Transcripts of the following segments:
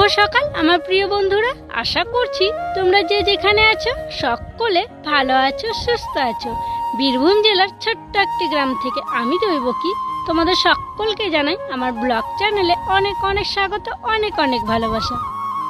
সকাল আমার প্রিয় বন্ধুরা, আশা করছি তোমরা যে যেখানে আছো সকলে ভালো আছো, সুস্থ আছো। বীরভূম জেলার ছোট্ট একটি গ্রাম থেকে আমি দৈবকী তোমাদের সকলকে জানাই আমার ব্লগ চ্যানেলে অনেক অনেক স্বাগত, অনেক অনেক ভালোবাসা।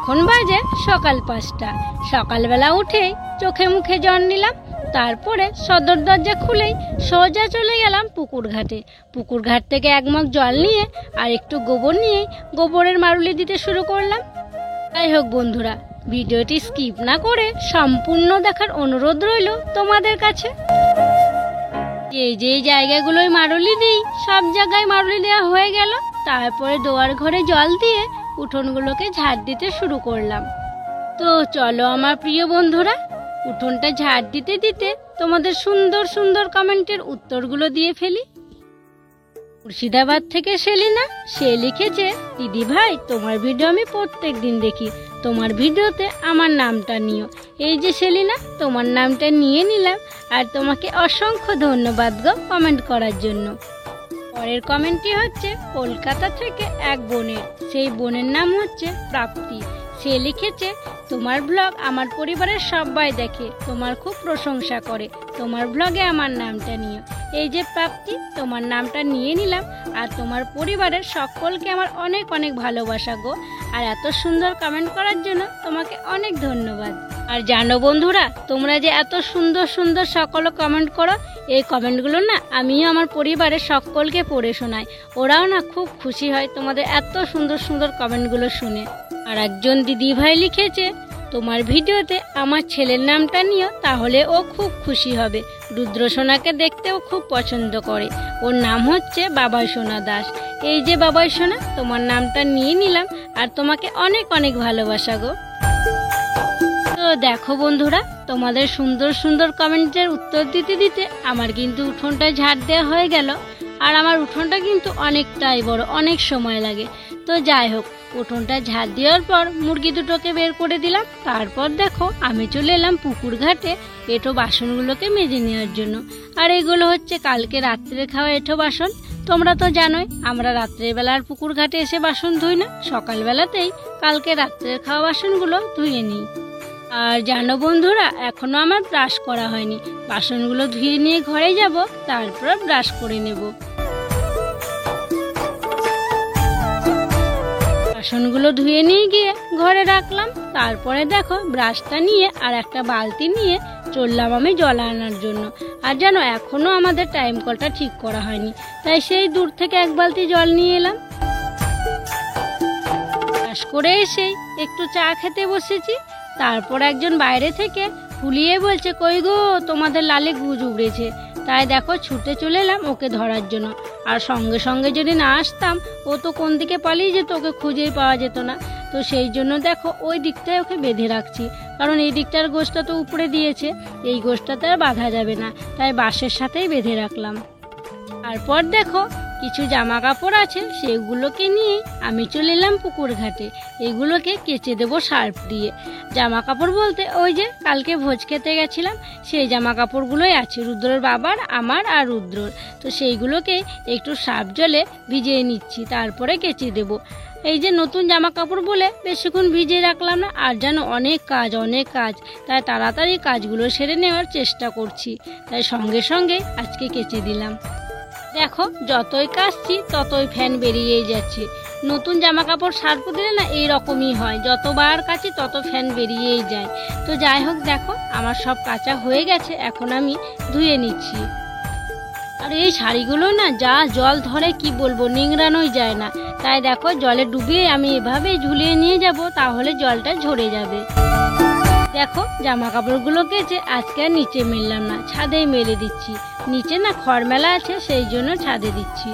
এখন বাজে সকাল 5টা। সকালবেলা উঠেই চোখে মুখে জল নিলাম, তারপরে সদর দরজা খুলেই সোজা চলে গেলাম পুকুর ঘাটে। পুকুর ঘাট থেকে এক মগ জল নিয়ে আর একটু গোবর নিয়ে গোবরের মারুলি দিতে শুরু করলাম। যাই হোক বন্ধুরা, ভিডিওটি স্কিপ না করে সম্পূর্ণ দেখার অনুরোধ রইল তোমাদের কাছে। যে জায়গাগুলোয় মারুলি দিই সব জায়গায় মারুলি দেওয়া হয়ে গেল, তারপরে দোয়ার ঘরে জল দিয়ে উঠোনগুলোকে ঝাড় দিতে শুরু করলাম। তো চলো আমার প্রিয় বন্ধুরা, উঠোনটা ঝাড় দিতে দিতে তোমাদের সুন্দর সুন্দর কমেন্টের উত্তরগুলো দিয়ে ফেলি। মুর্শিদাবাদ থেকে সেলিনা, সে লিখেছে, দিদি ভাই তোমার ভিডিও আমি প্রত্যেক দিন দেখি, তোমার ভিডিওতে আমার নামটা নিও। এই যে সেলিনা, তোমার নামটা নিয়ে নিলাম, আর তোমাকে অসংখ্য ধন্যবাদ গো কমেন্ট করার জন্য। পরের কমেন্টটি হচ্ছে কলকাতা থেকে এক বোনের, সেই বোনের নাম হচ্ছে প্রাপ্তি। সে লিখেছে, তোমার ব্লগ আমার পরিবারের সবাই দেখে, তোমার খুব প্রশংসা করে, তোমার ব্লগে আমার নামটা নিও। এই যে প্রাপ্তি, তোমার নামটা নিয়ে নিলাম, আর তোমার পরিবারের সকলকে আমার অনেক অনেক ভালোবাসা গো, আর এত সুন্দর কমেন্ট করার জন্য তোমাকে অনেক ধন্যবাদ। আর জানো বন্ধুরা, তোমরা যে এত সুন্দর সুন্দর সকল কমেন্ট করো, এই কমেন্টগুলো না আমিও আমার পরিবারের সকলকে পড়ে শোনাই, ওরাও না খুব খুশি হয় তোমাদের এত সুন্দর সুন্দর কমেন্টগুলো শুনে। আর একজন দিদি ভাই লিখেছে, তোমার ভিডিওতে আমার ছেলের নামটা নিও, তাহলে ও খুব খুশি হবে। রুদ্র সোনাকে দেখতেও খুব পছন্দ করে, ওর নাম হচ্ছে বাবাই সোনা দাস। এই যে বাবাই সোনা, তোমার নামটা নিয়ে নিলাম, আর তোমাকে অনেক অনেক ভালোবাসা গো। তো দেখো বন্ধুরা, তোমাদের সুন্দর সুন্দর কমেন্টের উত্তর দিতে দিতে আমার কিন্তু উঠোনটা ঝাড় দেওয়া হয়ে গেল। আর আমার উঠোনটা কিন্তু অনেকটাই বড়, অনেক সময় লাগে। তো যাই হোক, উঠোনটা ঝাড় দেওয়ার পর মুরগি দুটোকে বের করে দিলাম। তারপর দেখো আমি চলে এলাম পুকুর ঘাটে এঁঠো বাসনগুলোকে মেজে নেওয়ার জন্য। আর এগুলো হচ্ছে কালকে রাত্রে খাওয়া এঁঠো বাসন। তোমরা তো জানোই আমরা রাত্রের বেলা আর পুকুর ঘাটে এসে বাসন ধুই না, সকালবেলাতেই কালকে রাত্রের খাওয়া বাসনগুলো ধুয়ে নিই। আর জানো বন্ধুরা, এখনো আমার ব্রাশ করা হয়নি, বাসনগুলো ধুয়ে নিয়ে ঘরে যাব, তারপর ব্রাশ করে নেব। বাসনগুলো ধুয়ে নিয়ে গিয়ে ঘরে রাখলাম। তারপরে দেখো ব্রাশটা নিয়ে আর একটা বালতি নিয়ে চললাম আমি জল আনার জন্য। আর জানো এখনো আমাদের টাইম কলটা ঠিক করা হয়নি, তাই সেই দূর থেকে এক বালতি জল নিয়ে এলাম। ব্রাশ করে এসেই একটু চা খেতে বসেছি। তারপর একজন বাইরে থেকে ফুলিয়ে বলছে, কই গো তোমাদের লালে গুজ উড়েছে। তাই দেখো ছুটে চলে এলাম ওকে ধরার জন্য। আর সঙ্গে সঙ্গে যদি না আসতাম, ও তো কোন দিকে পালিয়ে যেত, ওকে খুঁজেই পাওয়া যেত না। তো সেই জন্য দেখো ওই দিকটায় ওকে বেঁধে রাখছি, কারণ এই দিকটার গোছটা তো উপরে দিয়েছে, এই গোছটাতে আর বাঁধা যাবে না, তাই বাঁশের সাথেই বেঁধে রাখলাম। তারপর দেখো কিছু জামা কাপড় আছে, সেগুলোকে নিয়ে আমি চলে এলাম পুকুর ঘাটে। এগুলোকে কেচে দেবো সার্ফ দিয়ে। জামা কাপড় বলতে ওই যে কালকে ভোজ খেতে গেছিলাম, সেই জামা কাপড়গুলোই আছে, রুদ্রর বাবার, আমার আর রুদ্রর। তো সেইগুলোকে একটু সার্ফ জলে ভিজিয়ে নিচ্ছি, তারপরে কেচে দেবো। এই যে নতুন জামা কাপড় বলে বেশিক্ষণ ভিজিয়ে রাখলাম না, আর যেন অনেক কাজ, তাই তাড়াতাড়ি কাজগুলো সেরে নেওয়ার চেষ্টা করছি, তাই সঙ্গে সঙ্গে আজকে কেচে দিলাম। দেখো যতই কাচছি ততই ফ্যান বেরিয়েই যাচ্ছে। নতুন জামা কাপড় সার্ফ দিলে না এইরকমই হয়, যতবার কাচি তত ফ্যান বেরিয়েই যায়। তো যাই হোক, দেখো আমার সব কাচা হয়ে গেছে, এখন আমি ধুয়ে নিচ্ছি। আর এই শাড়িগুলো না যা জল ধরে কি বলবো, নিংড়ানোই যায় না। তাই দেখো জলে ডুবিয়ে আমি এভাবেই ঝুলিয়ে নিয়ে যাব, তাহলে জলটা ঝরে যাবে। দেখো জামা কাপড়গুলো কেচে আজকে আর নিচে মেললাম না, ছাদেই মেলে দিচ্ছি। নিচে না খড় মেলা আছে, সেই জন্য ছাদে দিচ্ছি।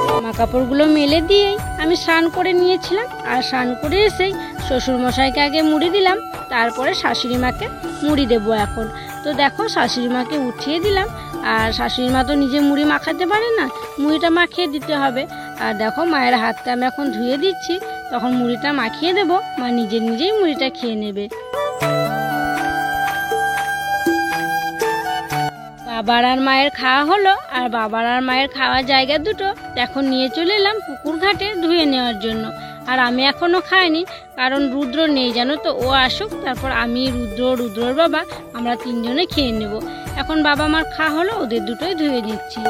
জামা কাপড়গুলো মেলে দিয়েই আমি স্নান করে নিয়েছিলাম। আর স্নান করে এসেই শ্বশুর মশাইকে আগে মুড়ি দিলাম, তারপরে শাশুড়ি মাকে মুড়ি দেবো এখন। তো দেখো শাশুড়ি মাকে উঠিয়ে দিলাম, আর শাশুড়ি মা তো নিজে মুড়ি মাখাতে পারে না, মুড়িটা মাখিয়ে দিতে হবে। আর দেখো মায়ের হাতটা আমি এখন ধুয়ে দিচ্ছি, তখন মুড়িটা মাখিয়ে দেবো, মা নিজেই মুড়িটা খেয়ে নেবে। বাবার আর মায়ের খাওয়া হলো, আর বাবার আর মায়ের খাওয়া জায়গা দুটো এখন নিয়ে চলে এলাম পুকুর ঘাটে ধুয়ে নেওয়ার জন্য। আর আমি এখনও খাইনি, কারণ রুদ্র নেই জানো তো, ও আসুক তারপর আমি, রুদ্রর বাবা আমরা তিনজনে খেয়ে নেব। এখন বাবা মার খাওয়া হলো, ওদের দুটোই ধুয়ে দিচ্ছি।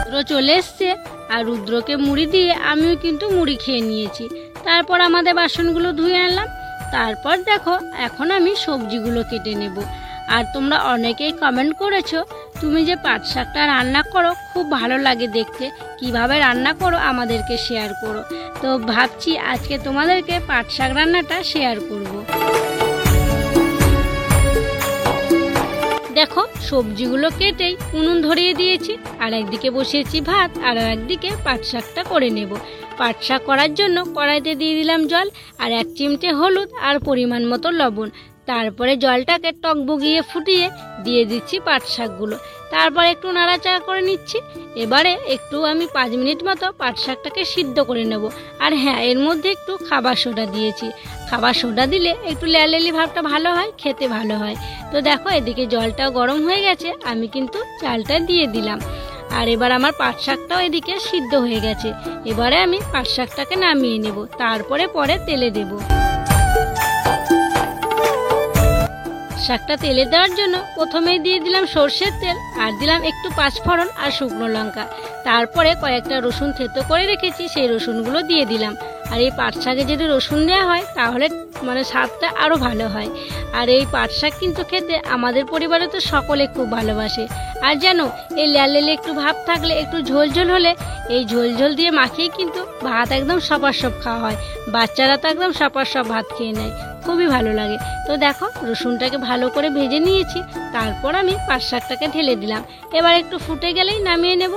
রুদ্র চলে এসছে আর রুদ্রকে মুড়ি দিয়ে আমিও কিন্তু মুড়ি খেয়ে নিয়েছি। তারপর আমাদের বাসনগুলো ধুয়ে আনলাম। তারপর দেখো এখন আমি সবজিগুলো কেটে নেব। আর তোমরা অনেকেই কমেন্ট করেছো তুমি যে পাট শাকটা রান্না করো খুব ভালো লাগে দেখতে, কিভাবে রান্না করো আমাদেরকে শেয়ার করো। তো ভাবছি আজকে তোমাদেরকে পাট শাক রান্নাটা শেয়ার করব। দেখো সবজিগুলো কেটেই উনুন ধরিয়ে দিয়েছি, আর একদিকে বসিয়েছি ভাত, আর একদিকে পাট শাকটা করে নেব। পাট শাক করার জন্য কড়াইতে দিয়ে দিলাম জল, আর 1 চিমটে হলুদ আর পরিমাণ মতো লবণ। তারপরে জলটাকে টকবগিয়ে ফুটিয়ে দিয়ে দিচ্ছি পাট শাকগুলো। তারপর একটু নাড়াচাড়া করে নিচ্ছি। এবারে একটু আমি 5 মিনিট মতো পাট শাকটাকে সিদ্ধ করে নেব। আর হ্যাঁ, এর মধ্যে একটু খাবার সোডা দিয়েছি। খাবার সোডা দিলে একটু লেলি ভাবটা ভালো হয়, খেতে ভালো হয়। তো দেখো এদিকে জলটা গরম হয়ে গেছে, আমি কিন্তু চালটা দিয়ে দিলাম। আর এবার আমার পাট শাকটাও এদিকে সিদ্ধ হয়ে গেছে। এবারে আমি পাট শাকটাকে নামিয়ে নেব, তারপরে তেলে দেব। শাকটা তেলে দেওয়ার জন্য প্রথমেই দিয়ে দিলাম সর্ষের তেল, আর দিলাম একটু 5 ফোড়ন আর শুকনো লঙ্কা। তারপরে কয়েকটা রসুন থেতো করে রেখেছি, সেই রসুনগুলো দিয়ে দিলাম। আর এই পাট শাকে যদি রসুন দেওয়া হয় তাহলে স্বাদটা আরও ভালো হয়। আর এই পাট শাক কিন্তু খেতে আমাদের পরিবারে তো সকলে খুব ভালোবাসে। আর জানো, এই লেলে একটু ভাব থাকলে, একটু ঝোল হলে, এই ঝোল দিয়ে মাখিয়ে কিন্তু ভাত একদম সবার সব খাওয়া হয়। বাচ্চারা তো একদম সবার সব ভাত খেয়ে নেয়, খুবই ভালো লাগে। তো দেখো রসুনটাকে ভালো করে ভেজে নিয়েছি, তারপর আমি পাট শাকটাকে ঢেলে দিলাম। এবার একটু ফুটে গেলেই নামিয়ে নেব।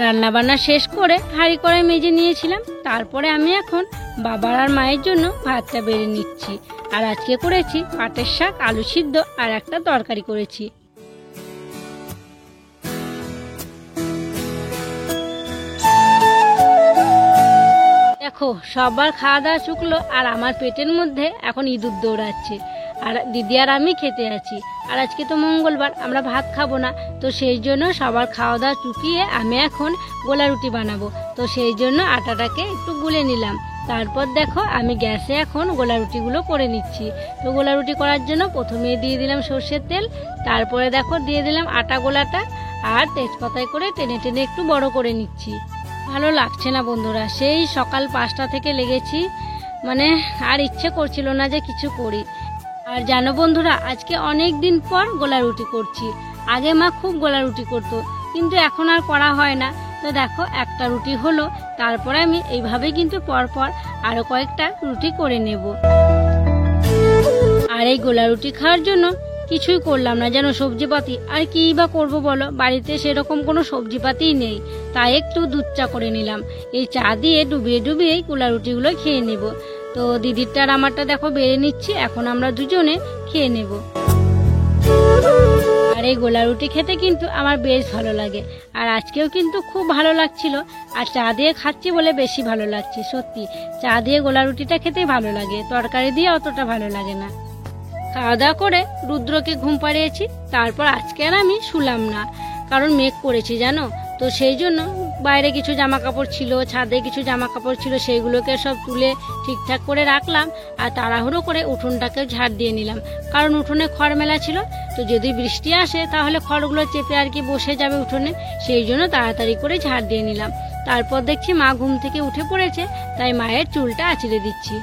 রান্নাবান্না শেষ করে হাঁড়ি করে মেজে নিয়েছিলাম। তারপরে আমি এখন বাবার আর মায়ের জন্য ভাতটা বেড়ে নিচ্ছি। আর আজকে করেছি পাটের শাক, আলু সিদ্ধ আর একটা তরকারি করেছি। দেখো সবার খাওয়া দাওয়া চুকলো, আর আমার পেটের মধ্যে এখন ইঁদুর দৌড়াচ্ছে। আর দিদি আর আমি খেতে আছি। আর আজকে তো মঙ্গলবার, আমরা ভাত খাবো না। তো সেই জন্য সবার খাওয়া দাওয়া চুকিয়ে আমি এখন গোলা রুটি বানাবো। তো সেই জন্য আটাটাকে একটু গুলে নিলাম। তারপর দেখো আমি গ্যাসে এখন গোলা রুটিগুলো করে নিচ্ছি। তো গোলা রুটি করার জন্য প্রথমে দিয়ে দিলাম সর্ষের তেল, তারপরে দেখো দিয়ে দিলাম আটা গোলাটা, আর তেজপাতায় করে টেনে টেনে একটু বড় করে নিচ্ছি। ভালো লাগছে না বন্ধুরা, সেই সকাল 5টা থেকে লেগেছি, আর ইচ্ছে করছিল না যে কিছু করি। আর জানো বন্ধুরা, আজকে অনেক দিন পর গোলা রুটি করছি। আগে মা খুব গোলা রুটি করতো, কিন্তু এখন আর করা হয় না। তো দেখো একটা রুটি হলো, তারপরে আমি এইভাবে কিন্তু পরপর আরো কয়েকটা রুটি করে নেব। আর এই গোলা রুটি খাওয়ার জন্য কিছুই করলাম না যেন সবজিপাতি, আর কি বা করবো বলো, বাড়িতে সেরকম কোনো সবজিপাতিই নেই। তাই একটু দুধ চা করে নিলাম। এই চা দিয়ে ডুবিয়েই গোলা রুটিগুলো খেয়ে নেব। তো দিদিরটা আর আমারটা দেখো বেড়ে নিচ্ছি, এখন আমরা দুজনে খেয়ে নেব। আর এই গোলা রুটি খেতে কিন্তু আমার বেশ ভালো লাগে, আর আজকেও কিন্তু খুব ভালো লাগছিল। আর চা দিয়ে খাচ্ছি বলে বেশি ভালো লাগছে। সত্যি চা দিয়ে গোলা রুটিটা খেতে ভালো লাগে, তরকারি দিয়ে অতটা ভালো লাগে না। খাওয়া দাওয়া করে রুদ্রকে ঘুম পাড়িয়েছি। তারপর আজকে আর আমি শুলাম না, কারণ মেঘ করেছি জানো। তো সেই জন্য বাইরে কিছু জামা কাপড় ছিল, ছাদে কিছু জামা কাপড় ছিল, সেইগুলোকে সব তুলে ঠিকঠাক করে রাখলাম। আর তাড়াহুড়ো করে উঠোনটাকে ঝাড় দিয়ে নিলাম, কারণ উঠোনে খড় মেলা ছিল। তো যদি বৃষ্টি আসে তাহলে খড়গুলো চেপে আর কি বসে যাবে উঠোনে, সেই জন্য তাড়াতাড়ি করে ঝাড় দিয়ে নিলাম। তারপর দেখছি মা ঘুম থেকে উঠে পড়েছে, তাই মায়ের চুলটা আঁচড়ে দিচ্ছি।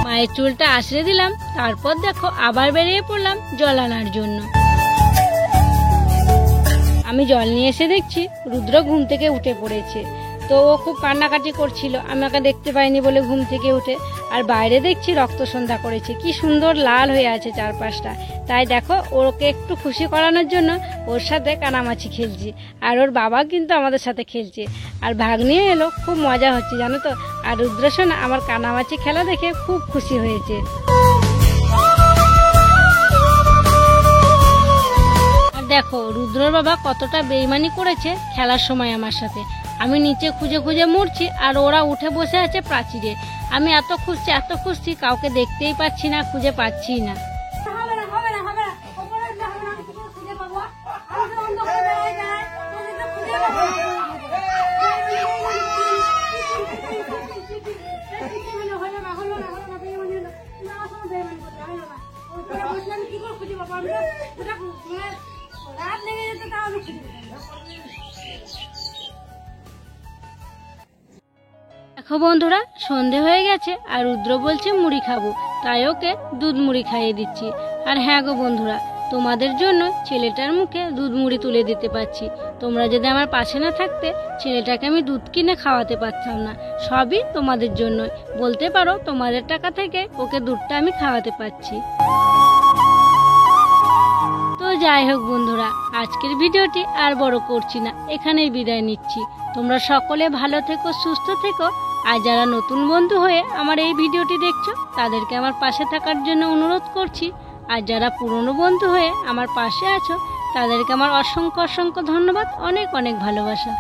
মায়ের চুলটা আঁচড়ে দিলাম, তারপর দেখো আবার বেরিয়ে পড়লাম জল আনার জন্য। আমি জল নিয়ে এসে দেখছি রুদ্র ঘুম থেকে উঠে পড়েছে। তো ও খুব কান্নাকাটি করছিল, আমাকে দেখতে পাইনি বলে ঘুম থেকে উঠে। আর বাইরে দেখছি রক্ত সন্ধ্যা করেছে, কি সুন্দর লাল হয়ে আছে চারপাশটা। তাই দেখো ওকে একটু খুশি করানোর জন্য ওর সাথে কানামাছি খেলছি। আর ওর বাবা কিন্তু আমাদের সাথে খেলছে, আর ভাগ্নিও এলো, খুব মজা হচ্ছে জানো তো। আর রুদ্রসোনা আমার কানামাছি খেলা দেখে খুব খুশি হয়েছে। দেখো রুদ্রর বাবা কতটা বেইমানি করেছে খেলার সময় আমার সাথে। আমি নিচে খুঁজে খুঁজে মরছি, আর ওরা উঠে বসে আছে প্রাচীরে। আমি এত খুঁজছি, কাউকে দেখতেই পাচ্ছি না, খুঁজে পাচ্ছি না। দেখো বন্ধুরা, সন্ধে হয়ে গেছে আর রুদ্র বলছে মুড়ি খাবো, তাই ওকে দুধ মুড়ি খাইয়ে দিচ্ছি। আর হ্যাঁ গো বন্ধুরা, তোমাদের জন্য ছেলেটার মুখে দুধ মুড়ি তুলে দিতে পারছি। তোমরা যদি আমার পাশে না থাকতে ছেলেটাকে আমি দুধ কিনে খাওয়াতে পারতাম না। সবই তোমাদের জন্যই, বলতে পারো তোমাদের টাকা থেকে ওকে দুধটা আমি খাওয়াতে পারছি। তো যাই হোক বন্ধুরা, আজকের ভিডিওটি আর বড় করছি না, এখানেই বিদায় নিচ্ছি। তোমরা সকলে ভালো থেকো, সুস্থ থেকো। আর যারা নতুন বন্ধু হয়ে আমার এই ভিডিওটি দেখছো তাদেরকে আমার পাশে থাকার জন্য অনুরোধ করছি। আর যারা পুরনো বন্ধু হয়ে আমার পাশে আছো তাদেরকে আমার অসংখ্য অসংখ্য ধন্যবাদ, অনেক অনেক ভালোবাসা।